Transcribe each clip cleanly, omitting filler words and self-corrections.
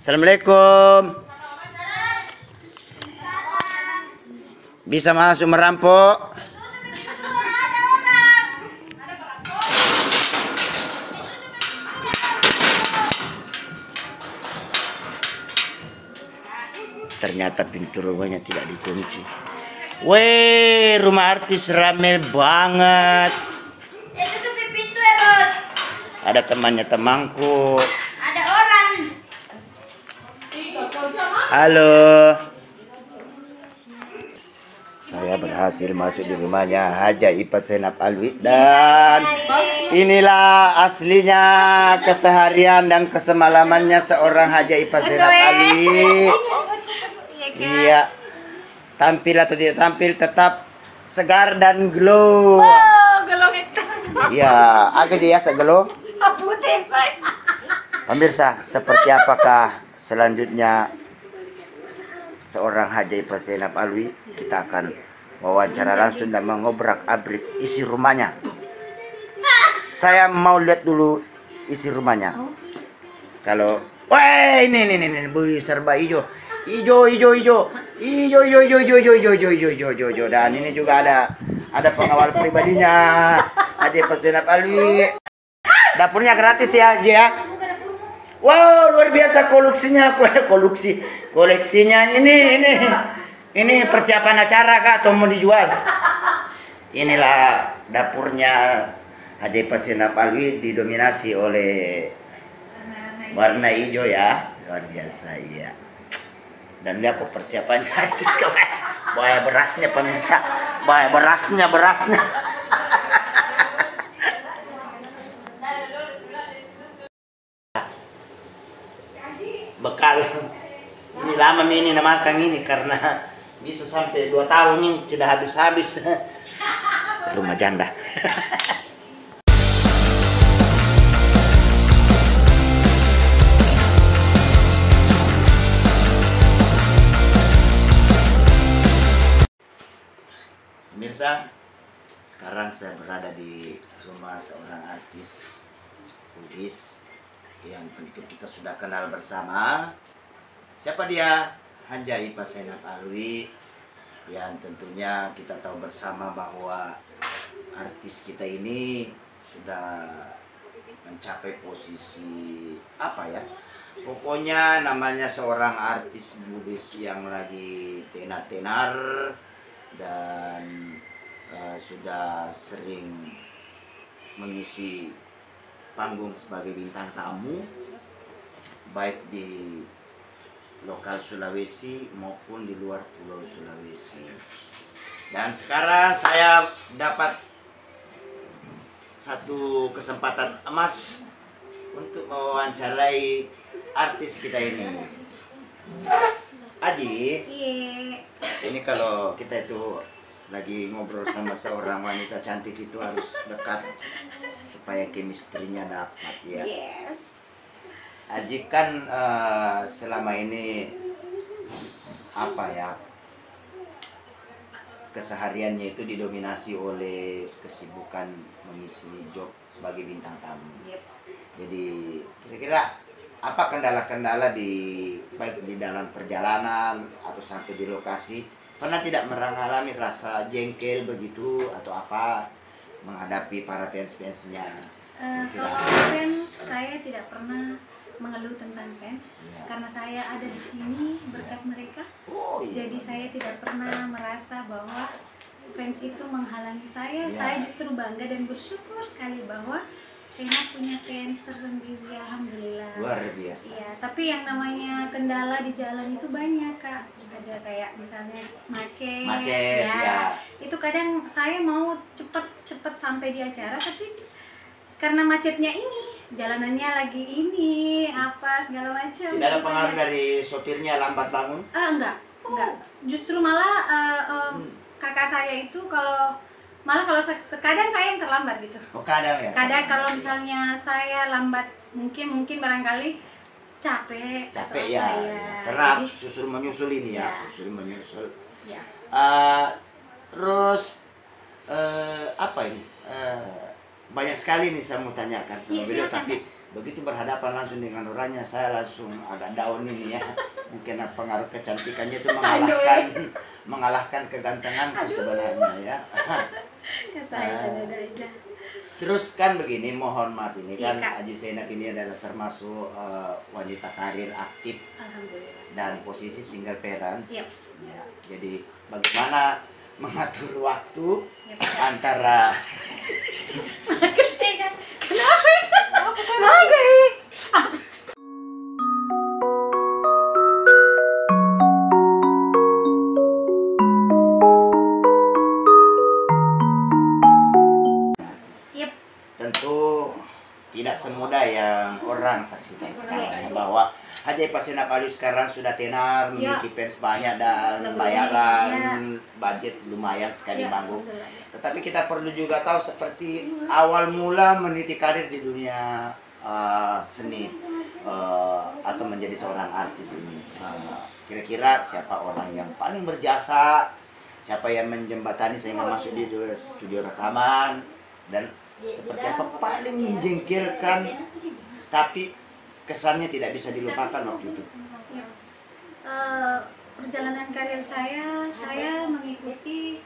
Assalamualaikum. Bisa masuk merampok? Ternyata pintu rumahnya tidak dikunci. Weh, rumah artis rame banget. Tutup pintu ya, Bos. Ada temannya temanku. Ada orang. Halo. Saya berhasil masuk di rumahnya Haja Ipa Senap Alwi, dan inilah aslinya keseharian dan kesemalamannya seorang Haja Ipa Senap Alwi. Iya, tampil atau tidak tampil tetap segar dan glow. Glow itu. Iya, agak ya glow. Putih saya. Pemirsa, seperti apakah selanjutnya seorang Haja Ipa Senap Alwi? Kita akan wawancara langsung dan mengobrak-abrik isi rumahnya. Saya mau lihat dulu isi rumahnya. Kalau, wah ini, wih, serba hijau. Hijau. Dan ini juga ada pengawal pribadinya Haja Ipa Senap Alwi. Dapurnya gratis ya, Haji ya. Wow, luar biasa koleksinya ini persiapan acara kah atau mau dijual? Inilah dapurnya Haja Ipa Senap Alwi, didominasi oleh warna hijau ya, luar biasa ya. Dan lihat persiapannya itu sekarang. Bahaya berasnya pemirsa, bahaya berasnya. Bekal ini lama ini makan ini karena bisa sampai 2 tahun ini sudah habis rumah janda. Pemirsa, sekarang saya berada di rumah seorang artis Budis yang tentu kita sudah kenal bersama. Siapa dia? Haja Ipa Senap Alwi, yang tentunya kita tahu bersama bahwa artis kita ini sudah mencapai posisi apa ya? Pokoknya namanya seorang artis Budis yang lagi tenar-tenar dan sudah sering mengisi panggung sebagai bintang tamu baik di lokal Sulawesi maupun di luar pulau Sulawesi. Dan sekarang saya dapat satu kesempatan emas untuk mewawancarai artis kita ini. Aji, ini kalau kita itu lagi ngobrol sama seorang wanita cantik itu harus dekat supaya chemistry-nya dapat ya. Yes. Aji kan selama ini apa ya, kesehariannya itu didominasi oleh kesibukan mengisi job sebagai bintang tamu. Yep. Jadi kira-kira apa kendala-kendala baik di dalam perjalanan atau sampai di lokasi? Pernah tidak mengalami rasa jengkel begitu atau apa menghadapi para fans-fansnya? Kalau fans, saya tidak pernah mengeluh tentang fans karena saya ada di sini berkat mereka. Oh, iya. Jadi saya tidak pernah merasa bahwa fans itu menghalangi saya. Iya. Saya justru bangga dan bersyukur sekali bahwa saya punya fans tersendiri, alhamdulillah. Luar biasa. Iya, tapi yang namanya kendala di jalan itu banyak, Kak. Ada kayak misalnya macet ya. Itu kadang saya mau cepet sampai di acara, tapi karena macetnya ini, jalanannya lagi ini, apa segala macam. Tidak ada pengaruh dari sopirnya lambat bangun? Enggak. Justru malah kakak saya itu kalau kadang saya yang terlambat gitu. Oh, kadang ya. Kadang kalau misalnya saya lambat, mungkin barangkali capek atau ya. apa ya. Karena Jadi, susul menyusul ini ya, Ya. susul menyusul. ya. Terus apa ini? Banyak sekali nih saya mau tanyakan sama Iya, beliau, silakan. tapi Begitu berhadapan langsung dengan orangnya, saya langsung agak down ini ya. Mungkin pengaruh kecantikannya itu mengalahkan kegantenganku sebenarnya ya. Ya saya ada aja. Terus kan begini, mohon maaf ini Iya, kan Kak. Haji Zainab ini adalah termasuk wanita karir aktif Alhamdulillah. dan posisi single parent. Yep. Ya, jadi bagaimana mengatur waktu Yep. antara Kenapa? Kenapa? Yep. tentu tidak semudah yang orang saksikan sekarang ya, bahwa Haji Pasina Palu sekarang sudah tenar, memiliki fans banyak dan Lebih, bayaran ya. budget lumayan sekali Ya, Banggu. alhamdulillah. Tetapi kita perlu juga tahu seperti awal mula meniti karir di dunia seni atau menjadi seorang artis ini. Kira-kira siapa orang yang paling berjasa, siapa yang menjembatani sehingga masuk di studio rekaman, dan seperti apa paling menjengkelkan tapi kesannya tidak bisa dilupakan waktu itu. Ya. Perjalanan karir saya mengikuti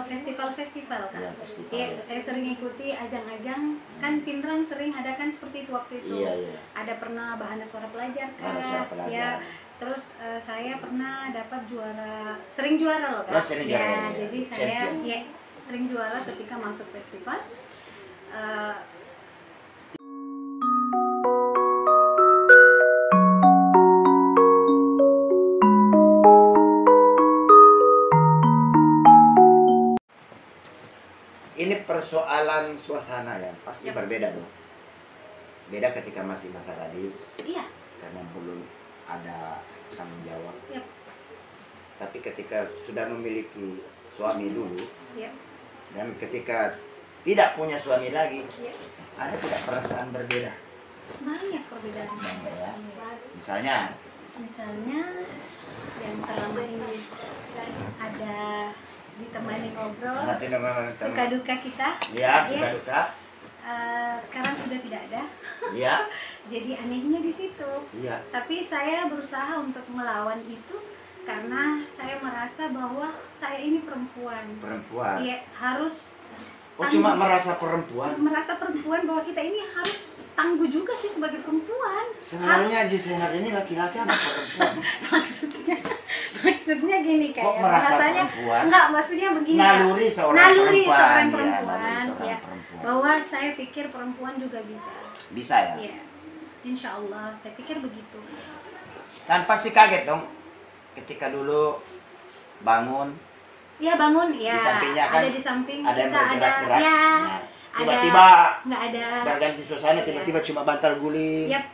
festival-festival kan. Ya, festival. Iya, saya sering ikuti ajang-ajang, kan Pinrang sering adakan seperti itu waktu itu. Iya, iya. Ada pernah Bahana Suara Pelajar kan. Bahana Suara Pelajar. Ya. Terus saya pernah dapat juara, sering juara loh kan. Oh, sering juara, Ya, ya. jadi saya Champion. sering juara ketika masuk festival. Ini persoalan suasana ya, pasti Yap. berbeda dong. Beda ketika masih masa gadis, Iya. karena belum ada tanggung jawab. Yap. Tapi ketika sudah memiliki suami dulu, Yap. dan ketika tidak punya suami lagi, Yap. ada tidak perasaan berbeda? Banyak perbedaan. Ya. Misalnya, yang selama ini ada ditemani ngobrol, nanti memang suka duka kita, ya suka duka, sekarang sudah tidak ada. ya, Jadi anehnya di situ. iya. Tapi saya berusaha untuk melawan itu karena saya merasa bahwa saya ini perempuan. Perempuan. Iya, harus Oh, cuma merasa perempuan. merasa perempuan bahwa kita ini harus tangguh juga sih sebagai perempuan. Sebenarnya Haji Zainab ini laki-laki apa perempuan? Maksudnya gini kayak Kok merasa rasanya perempuan? enggak, maksudnya begini Naluri Kak. seorang Naluri perempuan, seorang ya, perempuan, naluri seorang ya. perempuan. Bahwa saya pikir perempuan juga bisa. Bisa ya? Iya. Insya Allah saya pikir begitu. Dan pasti kaget dong ketika dulu bangun, Iya, bangun ya. Di sampingnya kan ada di samping ada yang kita ada bergerak-gerak. ya. Nah, tiba-tiba nggak ada. berganti suasana, tiba-tiba cuma bantal guling. Yap.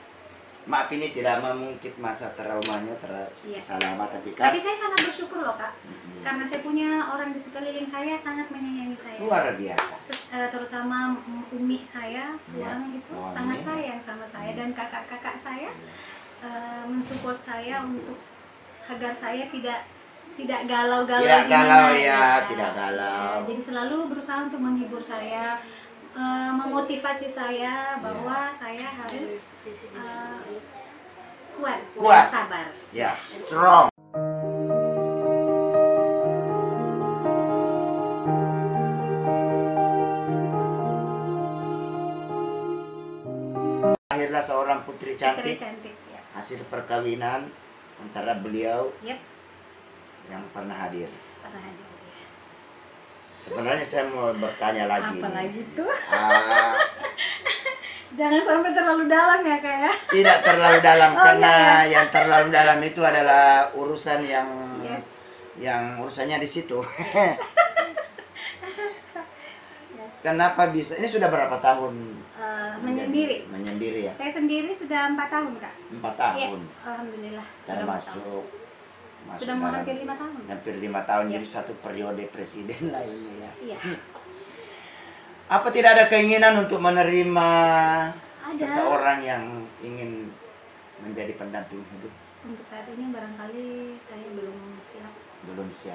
Maaf, ini tidak mengungkit masa traumanya, Iya. selama ketika Tapi saya sangat bersyukur loh Kak. Karena saya punya orang di sekeliling saya sangat menyayangi saya. luar biasa. Terutama Umi saya, Ya, Puang itu Puang sangat ini. sayang sama saya, dan kakak-kakak saya mensupport saya untuk agar saya tidak galau-galau. Tidak galau gimana, ya, tidak galau. Jadi selalu berusaha untuk menghibur saya, memotivasi saya bahwa saya harus kuat, Kuat. dan sabar. Ya, strong. Lahirlah seorang putri cantik, Cantik, ya. hasil perkawinan antara beliau Yep, yang pernah hadir. pernah hadir. Ya. Sebenarnya saya mau bertanya lagi. Apa nih. lagi tuh? Ah, Jangan sampai terlalu dalam ya Kak ya. tidak terlalu dalam Oh, karena enggak yang terlalu dalam itu adalah urusan yang Yes. yang urusannya di situ. Yes. Kenapa bisa? Ini sudah berapa tahun Menyendiri. Menyendiri ya? Saya sendiri sudah 4 tahun Kak. 4 Iya, tahun. alhamdulillah. Dan Sudah 4 tahun. masuk Sudah mau dalam- hampir 5 tahun. hampir 5 tahun, Iya. jadi satu periode presiden lah ini ya. Iya. Apa tidak ada keinginan untuk menerima Ada. seseorang yang ingin menjadi pendamping hidup? Untuk saat ini barangkali saya belum siap. Belum siap.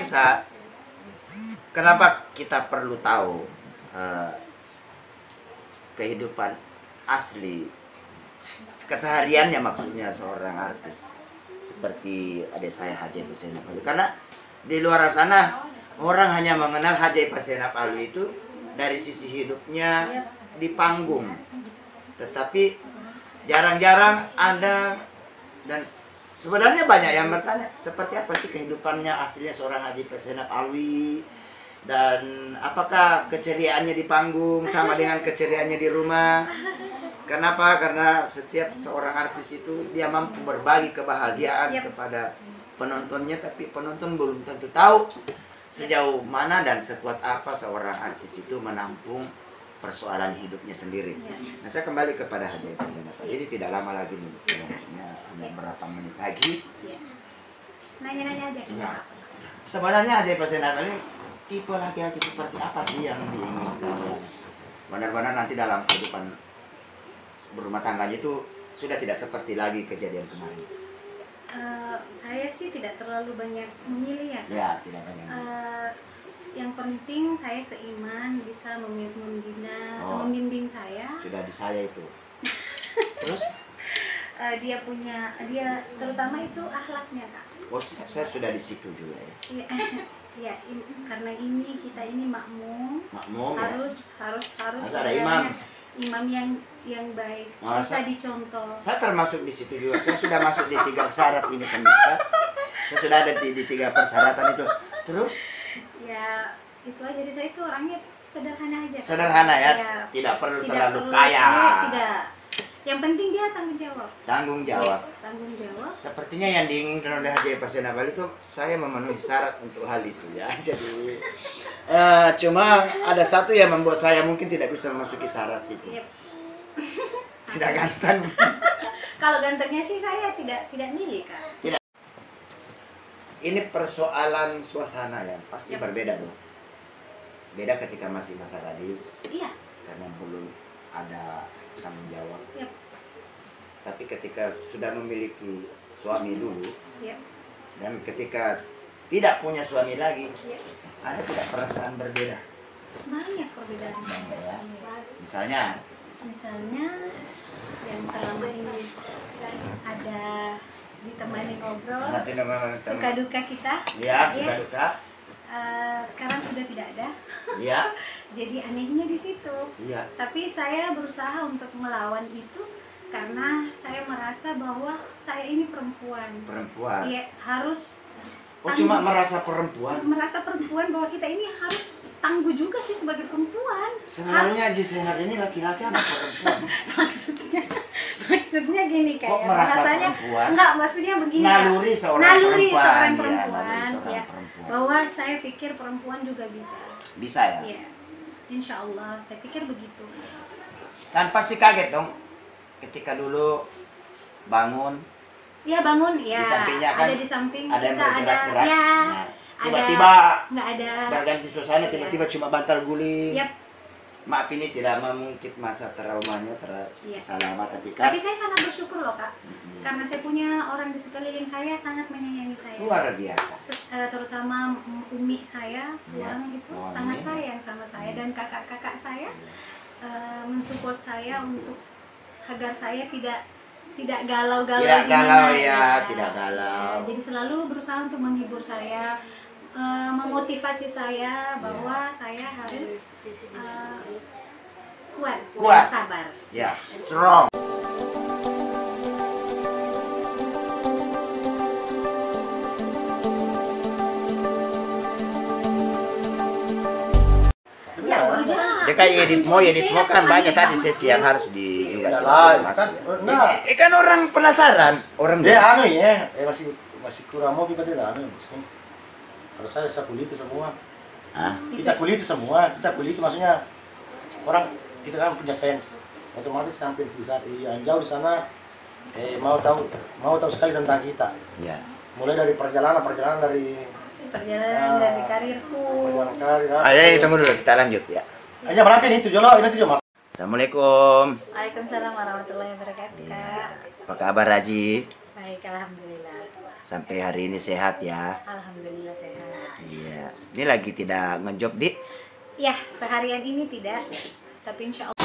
pemirsa, kenapa kita perlu tahu kehidupan asli kesehariannya, maksudnya seorang artis seperti adik saya Hajaip Senap Alwi? Karena di luar sana orang hanya mengenal Hajaip Senap Alwi itu dari sisi hidupnya di panggung, tetapi jarang-jarang ada. Dan sebenarnya banyak yang bertanya seperti apa sih kehidupannya aslinya seorang Hajaip Senap Alwi, dan apakah keceriaannya di panggung sama dengan keceriaannya di rumah. Kenapa? Karena setiap seorang artis itu dia mampu berbagi kebahagiaan kepada penontonnya, tapi penonton belum tentu tahu sejauh mana dan sekuat apa seorang artis itu menampung persoalan hidupnya sendiri. Nah, saya kembali kepada Hajaip Senap Alwi. Ini tidak lama lagi nih, maksudnya hanya berapa menit lagi. Nanya-nanya aja. Ya. Sebenarnya Hajaip Senap Alwi tipe laki-laki seperti apa sih yang diinginkan? Benar-benar nanti dalam kehidupan berumah tangganya itu sudah tidak seperti lagi kejadian kemarin. Saya sih tidak terlalu banyak memilih ya. Ya, tidak banyak. Yang penting saya seiman, bisa membimbing saya. Sudah di saya itu. Terus? Dia terutama itu akhlaknya, Kak. Oh, saya sudah di situ juga ya. Ya, karena kita ini makmum. Harus ada imam. Imam yang baik, bisa dicontoh. Saya termasuk di situ juga. Saya sudah masuk di 3 syarat ini, pemirsa. Saya sudah ada di 3 persyaratan itu. Terus? Ya, itu aja. Jadi saya itu orangnya sederhana aja. Sederhana ya? Tidak perlu terlalu kaya. Tidak. Yang penting dia tanggung jawab. Tanggung jawab. Tanggung jawab. Sepertinya yang diinginkan oleh Hajaip Senap Alwi itu saya memenuhi syarat untuk hal itu ya. Jadi cuma ada satu yang membuat saya mungkin tidak bisa memasuki syarat itu. Tidak ganteng. Kalau gantengnya sih saya tidak milih, Kak. Tidak. Ini persoalan suasana yang pasti berbeda tuh. Beda ketika masih masa gadis. Iya. Karena belum ada tanggung jawab. Yep. Tapi ketika sudah memiliki suami dulu, dan ketika tidak punya suami lagi, ada tidak perasaan berbeda? Banyak perbedaan. Ya. Misalnya yang selama ini ada ditemani ngobrol, suka duka kita. Ya, suka duka. Sekarang sudah tidak ada. Iya. Jadi anehnya di situ. Iya. Tapi saya berusaha untuk melawan itu karena saya merasa bahwa saya ini perempuan. Perempuan. Iya, harus. Oh, cuma merasa perempuan. Merasa perempuan bahwa kita ini harus tangguh juga sih sebagai perempuan. Sebenarnya Hajaip Senap ini laki-laki apa perempuan? maksudnya gini kayak kok merasa rasanya perempuan? Enggak, maksudnya begini. Naluri seorang perempuan. Ya. Bahwa saya pikir perempuan juga bisa. Bisa ya? Iya. Insya Allah, saya pikir begitu. Kan pasti kaget dong ketika dulu bangun. Iya, bangun ya. Di sampingnya kan ada di samping ada yang kita bergerak-gerak. Ya, Nah, tiba-tiba nggak ada berganti suasana, tiba-tiba cuma bantal guling. Yap. Maaf, ini tidak mengungkit masa traumanya selama, tapi kan Tapi saya sangat bersyukur loh, Kak. Karena saya punya orang di sekeliling saya sangat menyayangi saya. luar biasa. Terutama umi saya, orang gitu, Oh, sangat ini. sayang sama saya, dan kakak-kakak saya mensupport saya untuk agar saya tidak galau-galau. Tidak galau gimana, ya, tidak galau. Jadi selalu berusaha untuk menghibur saya, memotivasi saya bahwa saya harus kuat dan sabar. Ya, strong. Dia kayak edit mau kan banyak tadi sesi yang harus di kan orang penasaran, orang dia anu ya, masih kurang mau kita tidak anu maksudnya. Kalau saya kuliti semua. Kita kuliti semua, maksudnya orang kita kan punya fans, otomatis sampai di saat yang jauh di sana mau tahu sekali tentang kita. Ya. Mulai dari perjalanan dari karirku. Perjalanan karir. Ayo tunggu dulu, kita lanjut ya. Aja berapa ini tuh Jolo. Assalamualaikum. Waalaikumsalam warahmatullahi wabarakatuh. Ya. Apa kabar Haji? Baik, alhamdulillah. Sampai hari ini sehat ya? Alhamdulillah sehat. Iya. Ya, ini lagi tidak ngejob di. Ya, seharian ini tidak, tapi insya Allah.